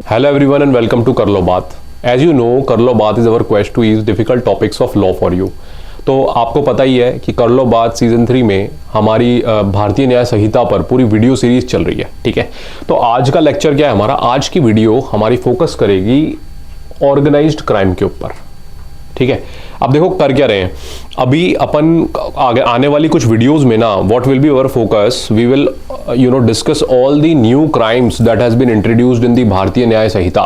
Hello everyone and welcome to कर लो बात। As you know, कर लो बात is our quest to ease difficult topics of law for you। तो आपको पता ही है कि कर लो बात सीजन 3 में हमारी भारतीय न्याय संहिता पर पूरी वीडियो सीरीज चल रही है। ठीक है, तो आज का लेक्चर क्या है हमारा, आज की वीडियो हमारी फोकस करेगी ऑर्गेनाइज्ड क्राइम के ऊपर। ठीक है, अब देखो कर क्या रहे हैं, अभी अपन आगे आने वाली कुछ वीडियोस में ना what will be our focus, we will discuss all the new crimes that has been introduced in the Bharatiya Nyaya संहिता।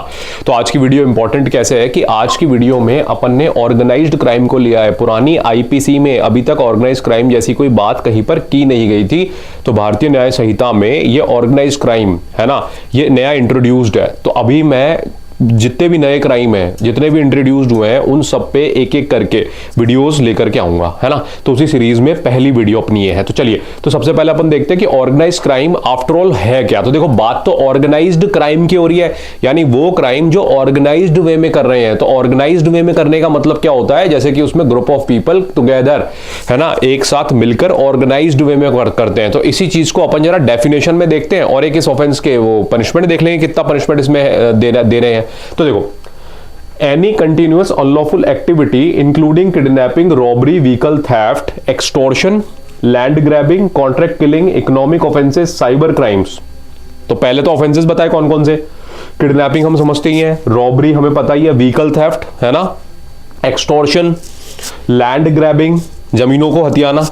तो आज की वीडियो इंपॉर्टेंट कैसे है कि आज की वीडियो में अपन ने ऑर्गेनाइज्ड क्राइम को लिया है। पुरानी आईपीसी में अभी तक ऑर्गेनाइज्ड क्राइम जैसी कोई बात कहीं पर की नहीं गई थी, तो भारतीय न्याय संहिता में ये ऑर्गेनाइज्ड क्राइम है ना, ये नया इंट्रोड्यूस्ड है। तो अभी मैं जितने भी नए क्राइम हैं, जितने भी इंट्रोड्यूस्ड हुए हैं, उन सब पे एक एक करके वीडियोस लेकर के आऊंगा, है ना। तो उसी सीरीज में पहली वीडियो अपनी ये है। तो चलिए, तो सबसे पहले अपन देखते हैं कि ऑर्गेनाइज्ड क्राइम आफ्टर ऑल है क्या। तो देखो, बात तो ऑर्गेनाइज्ड क्राइम की हो रही है, यानी वो क्राइम जो ऑर्गेनाइज्ड वे में कर रहे हैं। तो ऑर्गेनाइज्ड वे में करने का मतलब क्या होता है, जैसे कि उसमें ग्रुप ऑफ पीपल टुगेदर, है ना, एक साथ मिलकर ऑर्गेनाइज्ड वे में करते हैं। तो इसी चीज को अपन जरा डेफिनेशन में देखते हैं और एक इस ऑफेंस के वो पनिशमेंट देख लेंगे, कितना पनिशमेंट इसमें दे रहे हैं। तो देखो, any continuous unlawful activity including kidnapping, robbery, vehicle theft, extortion, land grabbing, contract killing, economic offenses, cyber crimes। तो पहले तो ऑफेंसेस बताए कौन कौन से। किडनैपिंग हम समझते ही हैं, रॉबरी हमें पता ही है, व्हीकल थेफ्ट है ना, एक्सटॉर्शन, लैंड ग्रैबिंग जमीनों को हथियाना,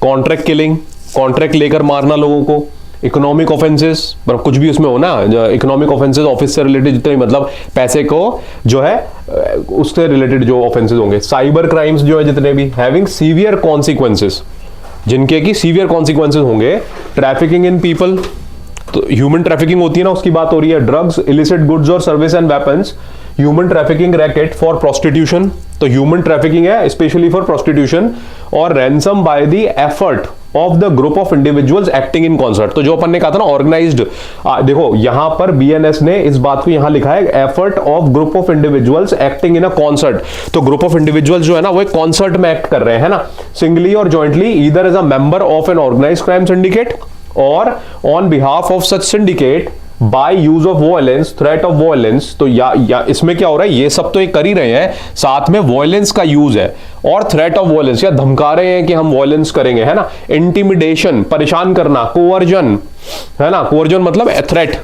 कॉन्ट्रैक्ट किलिंग कॉन्ट्रैक्ट लेकर मारना लोगों को, इकोनॉमिक ऑफेंसेस, मतलब कुछ भी उसमें हो ना, इकोनॉमिक ऑफेंसेस ऑफिस से रिलेटेड जितने मतलब पैसे को जो है उससे रिलेटेड जो ऑफेंसेस होंगे, साइबर क्राइम्स जो है जितने भी, हैविंग सीवियर कॉन्सिक्वेंसेस, जिनके की सीवियर कॉन्सिक्वेंसेस होंगे, ट्रैफिकिंग इन पीपल, तो ह्यूमन ट्रैफिकिंग होती है ना, उसकी बात हो रही है, ड्रग्स, इलिसिट गुड्स और service and weapons, human trafficking racket for prostitution, तो ह्यूमन ट्रैफिकिंग है स्पेशली फॉर प्रोस्टिट्यूशन, और ransom by the effort of the group of individuals acting in concert. तो जो अपन ने कहा था ना ऑर्गेनाइज्ड, देखो यहां पर बीएनएस ने इस बात को यहां लिखा है, effort of group of individuals acting in a concert. तो ग्रुप ऑफ इंडिविजुअल्स जो है ना वो एक कॉन्सर्ट में एक्ट कर रहे हैं, है ना, singly or jointly, either as a member of an organised crime syndicate or on behalf of such syndicate by use of violence, threat of violence. तो या इसमें क्या हो रहा है, ये सब तो ये कर ही रहे हैं, साथ में वॉयलेंस का यूज है और थ्रेट ऑफ वॉयलेंस, या धमका रहे हैं कि हम वॉयलेंस करेंगे, है ना, इंटिमिडेशन परेशान करना, कोवर्जन, है ना, कोवर्जन मतलब threat,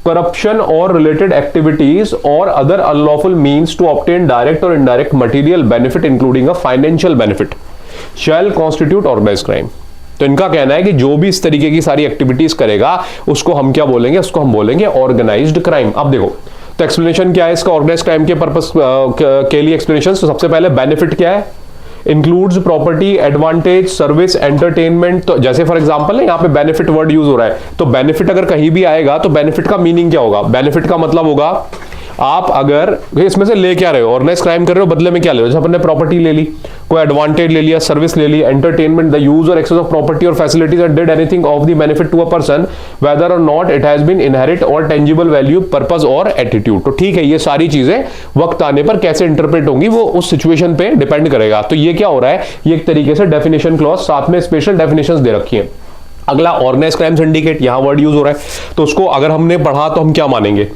corruption or related activities or other unlawful means to obtain direct or indirect material benefit including a financial benefit shall constitute organised crime. तो इनका कहना है कि जो भी इस तरीके की सारी एक्टिविटीज करेगा उसको हम क्या बोलेंगे, उसको हम बोलेंगे ऑर्गेनाइज्ड क्राइम। अब देखो, तो एक्सप्लेनेशन क्या है इसका ऑर्गेनाइज्ड क्राइम के पर्पस के लिए एक्सप्लेनेशन। तो सबसे पहले बेनिफिट क्या है, includes property, advantage, service, entertainment. तो जैसे फॉर एग्जांपल यहाँ पे बेनिफिट वर्ड यूज हो रहा है, तो बेनिफिट अगर कहीं भी आएगा तो बेनिफिट का मीनिंग क्या होगा, बेनिफिट का मतलब होगा आप अगर इसमें से ले क्या रहे हो, ऑर्गेनाइज क्राइम कर रहे हो, बदले में क्या ले रहे हो, जैसे अपन ने प्रॉपर्टी ले ली, कोई एडवांटेज ले लिया, सर्विस ले ली, entertainment, the use or access of property or facilities and did anything of the benefit to a person whether or not it has been inherit or tangible value, purpose or attitude. तो ठीक है, ये सारी चीजें वक्त आने पर कैसे इंटरप्रेट होंगी वो उस सिचुएशन पे डिपेंड करेगा। तो ये क्या हो रहा है, ये एक तरीके से डेफिनेशन क्लॉज, साथ में स्पेशल डेफिनेशंस दे रखी है। अगला ऑर्गेनाइज क्राइम सिंडिकेट, यहां वर्ड यूज हो रहा है, तो उसको अगर हमने पढ़ा तो हम क्या मानेंगे,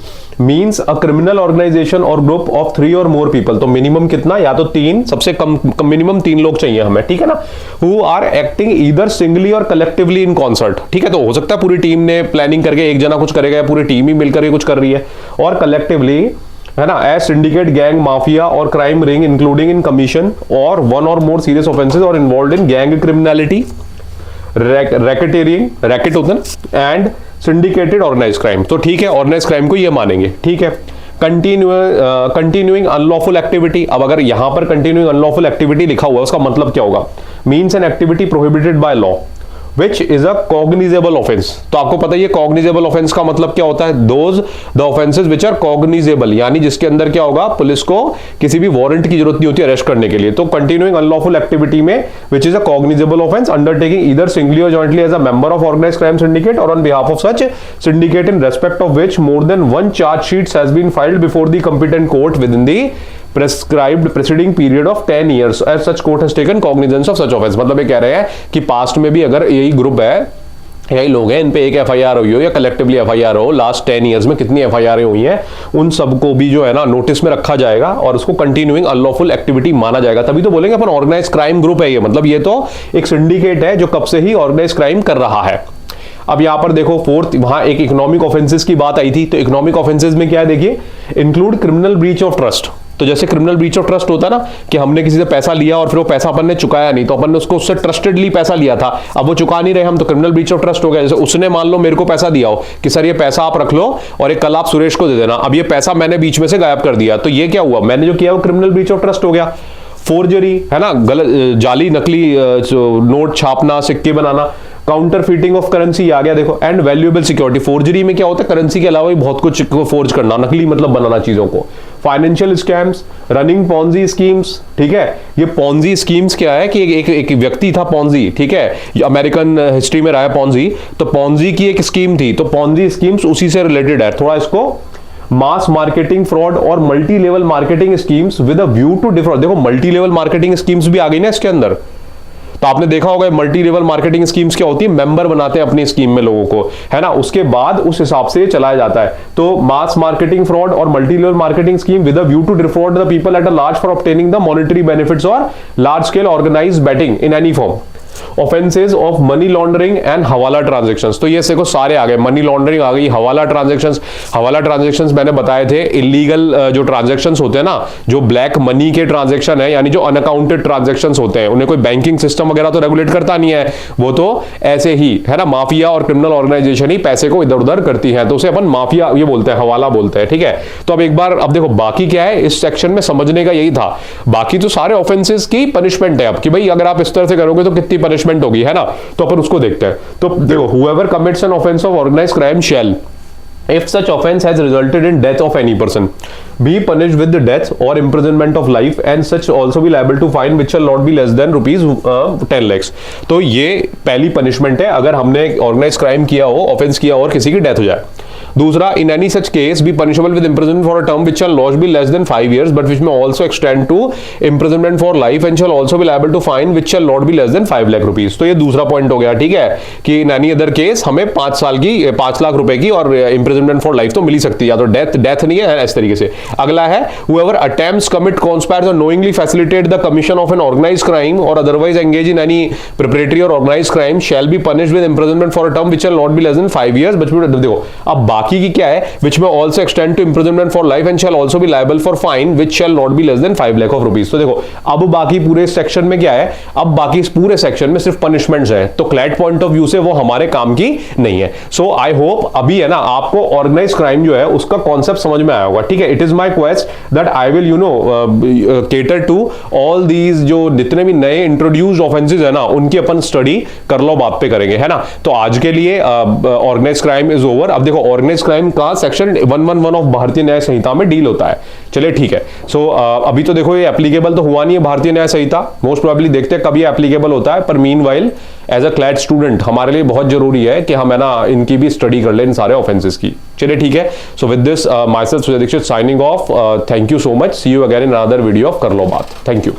मीन्स अ क्रिमिनल ऑर्गेनाइजेशन और ग्रुप ऑफ 3 और मोर पीपल। तो मिनिमम कितना, या तो 3, सबसे कम मिनिमम 3 लोग चाहिए हमें, ठीक है ना, who are acting either singly और कलेक्टिवली इन कॉन्सर्ट। ठीक है, तो हो सकता है पूरी टीम ने प्लानिंग करके एक जना कुछ करेगा या पूरी टीम ही मिलकर कुछ कर रही है, और कलेक्टिवली, है ना, as syndicate, gang, mafia or crime ring including in commission or 1 or more serious offences or involve in gang criminality, racketeering, racket होता है, एंड सिंडिकेटेड ऑर्गेनाइज क्राइम। तो ठीक है, ऑर्गेनाइज क्राइम को ये मानेंगे, ठीक है। कंटिन्यूइंग अनलॉफुल एक्टिविटी, अब अगर यहां पर कंटिन्यूइंग अनलॉफुल एक्टिविटी लिखा हुआ है उसका मतलब क्या होगा, means an activity prohibited by law which is a cognizable offence. तो आपको पता है ये कॉग्निजेबल ऑफेंस का मतलब क्या होता है, those the offences which are cognizable, यानी जिसके अंदर क्या होगा, पुलिस को किसी भी वारंट की जरूरत नहीं होती अरेस्ट करने के लिए। तो कंटिन्यूइंग अनलॉफुल एक्टिविटी में which is a cognizable offence undertaking either singly or jointly as a member of organised crime syndicate or on behalf of such syndicate in respect of which more than 1 charge sheets has been filed before the competent court within the prescribed preceding period of 10 years as such court has taken cognizance of such offense। मतलब ये कह रहे हैं कि past में भी अगर यही ग्रुप है यही लोग हैं, इन पे एक एफआईआर हुई हो या कलेक्टिवली एफआईआर हो, लास्ट 10 ईयर्स में कितनी एफआईआर हुई हैं, उन सबको भी जो है ना नोटिस में रखा जाएगा और उसको कंटिन्यूइंग अनलॉफुल एक्टिविटी माना जाएगा। तभी तो बोलेंगे अपन ऑर्गेनाइज क्राइम ग्रुप है ये, मतलब ये तो एक सिंडिकेट है जो कब से ही ऑर्गेनाइज क्राइम कर रहा है। अब यहां पर देखो फोर्थ, वहां एक इकोनॉमिक ऑफेंसेस की बात आई थी, तो इकोनॉमिक ऑफेंसेस में क्या है देखिए, include criminal breach of trust. तो जैसे क्रिमिनल ब्रीच ऑफ ट्रस्ट होता है ना कि हमने किसी से पैसा लिया और फिर वो पैसा अपन ने चुकाया नहीं, तो अपन ने उसको उससे ट्रस्टेडली पैसा लिया था, अब वो चुका नहीं रहे हम, तो क्रिमिनल ब्रीच ऑफ ट्रस्ट हो गया। जैसे उसने मान लो मेरे को पैसा दिया हो कि सर ये पैसा आप रख लो और एक कल आप सुरेश को दे देना, अब ये पैसा मैंने बीच में से गायब कर दिया, तो ये क्या हुआ, मैंने जो किया वो क्रिमिनल ब्रीच ऑफ ट्रस्ट हो गया। फोर्जरी है ना, गलत जाली नकली नोट छापना, सिक्के बनाना, काउंटर फीटिंग ऑफ करेंसी आ गया देखो, एंड वैल्यूएबल सिक्योरिटी। फोर्जरी में क्या होता है, करेंसी के अलावा भी बहुत कुछ फोर्ज करना, नकली मतलब बनाना चीजों को। Financial scams, running Ponzi schemes, ठीक है। ये पॉन्जी स्कीम्स क्या है कि एक व्यक्ति था पॉन्जी, ठीक है, अमेरिकन हिस्ट्री में रहा है पॉन्जी, तो पॉन्जी की एक स्कीम थी, तो पॉन्जी स्कीम्स उसी से रिलेटेड है थोड़ा। इसको mass marketing fraud or multi level marketing schemes with a view to defraud. देखो मल्टी लेवल मार्केटिंग स्कीम्स भी आ गई ना इसके अंदर, तो आपने देखा होगा मल्टी लेवल मार्केटिंग स्कीम्स क्या होती है, मेंबर बनाते हैं अपनी स्कीम में लोगों को, है ना, उसके बाद उस हिसाब से चलाया जाता है। तो mass marketing fraud or multi level marketing scheme with a view to defraud the people at a large for obtaining the monetary benefits or large scale organised betting in any form. Offences of money laundering and hawala transactions, तो ये देखो सारे आ गए, money laundering आ गई, हवाला transactions मैंने बताए थे, इलीगल जो ट्रांजैक्शंस होते हैं ना, जो ब्लैक मनी के ट्रांजैक्शन है, यानी जो अनअकाउंटेड ट्रांजैक्शंस होते हैं, उन्हें कोई बैंकिंग सिस्टम वगैरह तो रेगुलेट करता नहीं है, वो तो ऐसे ही है ना, माफिया और क्रिमिनल ऑर्गेनाइजेशन ही पैसे को इधर उधर करती है, तो उसे अपन माफिया ये बोलते हैं, हवाला बोलते हैं, ठीक है। तो अब एक बार अब देखो बाकी क्या है इस सेक्शन में समझने का, यही था, बाकी तो सारे ऑफेंसेस की पनिशमेंट है अब कि भाई अगर आप इस तरह से करोगे तो कितनी पनिशमेंट होगी, है ना, तो अपन उसको देखते हैं। तो देखो, whoever commits an offense of organized crime shall, if such offense has resulted in death of any person, be punished with the death or imprisonment of life, and such also be liable to fine which shall not be less than rupees 10 lakhs। तो ये पहली punishment है अगर हमने organise crime किया हो, offence किया हो और किसी की डेथ हो जाए। दूसरा, in any such case be punishable with imprisonment for a term which shall not be less than 5 years but which may also extend to imprisonment for life and shall also be liable to fine which shall not be less than 5 lakh rupees। तो ये दूसरा point हो गया, ठीक है, कि in any other case हमें 5 साल की 5 लाख रुपए की और imprisonment for life तो मिल ही सकती है, या तो डेथ नहीं है इस तरीके से। अगला है, whoever attempts, commit, conspires or knowingly facilitate the commission of an organized crime or otherwise engage in any preparatory or organized crime shall be punished with imprisonment for a term which shall not be less than 5 years। देखो अब बाकी की क्या है, which may also extend to imprisonment for life and shall also be liable for fine which shall not be less than 5 lakh of rupees। तो देखो अब बाकी पूरे सेक्शन में क्या है, अब बाकी इस पूरे सेक्शन में सिर्फ पनिशमेंट्स हैं, तो क्लैट पॉइंट ऑफ व्यू से वो हमारे काम की नहीं है। सो आई होप अभी है ना आपको ऑर्गेनाइज क्राइम जो है उसका कॉन्सेप्ट समझ में आया होगा, ठीक है। It is my quest that I will cater to all these जो जितने भी नए इंट्रोड्यूस्ड ऑफेंसेस है ना उनकी अपन स्टडी कर लो बात पे करेंगे, है ना। तो आज के लिए ऑर्गेनाइज क्राइम इज ओवर। अब देखो ऑर्गेनाइज क्राइम का सेक्शन 111 ऑफ भारतीय न्याय संहिता में डील होता है, चलिए ठीक है। सो अभी तो देखो ये एप्लीकेबल तो हुआ नहीं है भारतीय न्याय संहिता, मोस्ट प्रोबेबली देखते हैं कभी एप्लीकेबल होता है, पर meanwhile as a CLAT student हमारे लिए बहुत जरूरी है कि हम है ना इनकी भी स्टडी कर लें, इन सारे ऑफेंसेस की, चलिए ठीक है। So with this myself Sujay Dikshit signing off, thank you so much, see you again in another video of कर लो बात, थैंक यू।